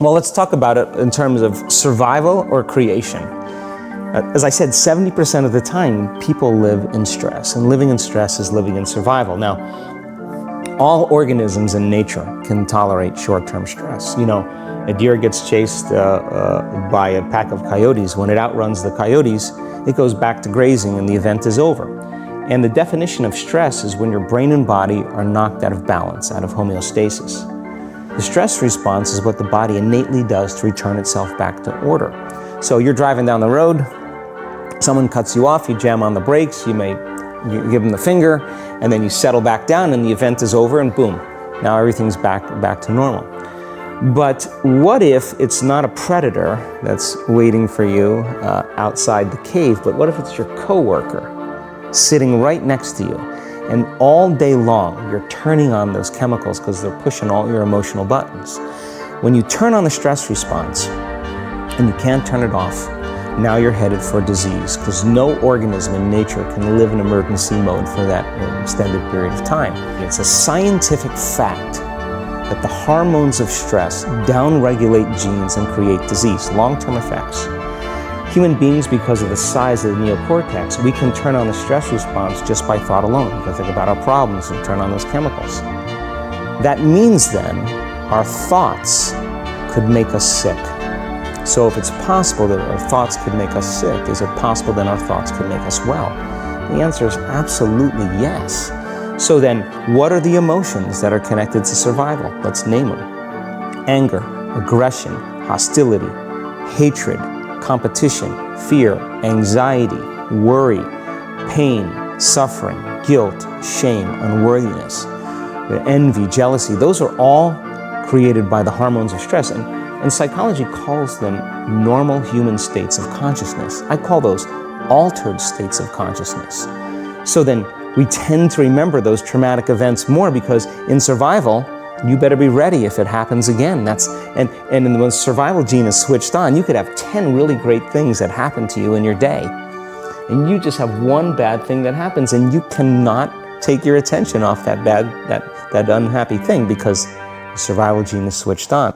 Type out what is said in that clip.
Well, let's talk about it in terms of survival or creation. As I said, 70% of the time, people live in stress, and living in stress is living in survival. Now, all organisms in nature can tolerate short-term stress. You know, a deer gets chased by a pack of coyotes. When it outruns the coyotes, it goes back to grazing and the event is over. And the definition of stress is when your brain and body are knocked out of balance, out of homeostasis. The stress response is what the body innately does to return itself back to order. So you're driving down the road, someone cuts you off, you jam on the brakes, you give them the finger, and then you settle back down and the event is over and boom, now everything's back to normal. But what if it's not a predator that's waiting for you outside the cave, but what if it's your coworker sitting right next to you? And all day long, you're turning on those chemicals because they're pushing all your emotional buttons. When you turn on the stress response and you can't turn it off, now you're headed for disease, because no organism in nature can live in emergency mode for that extended period of time. It's a scientific fact that the hormones of stress downregulate genes and create disease, long-term effects. Human beings, because of the size of the neocortex, we can turn on the stress response just by thought alone. We can think about our problems and turn on those chemicals. That means then our thoughts could make us sick. So if it's possible that our thoughts could make us sick, is it possible then our thoughts could make us well? The answer is absolutely yes. So then, what are the emotions that are connected to survival? Let's name them. Anger, aggression, hostility, hatred, competition, fear, anxiety, worry, pain, suffering, guilt, shame, unworthiness, envy, jealousy. Those are all created by the hormones of stress. And psychology calls them normal human states of consciousness. I call those altered states of consciousness. So then we tend to remember those traumatic events more because in survival, you better be ready if it happens again. And when the survival gene is switched on, you could have 10 really great things that happen to you in your day. And you just have one bad thing that happens and you cannot take your attention off that unhappy thing because the survival gene is switched on.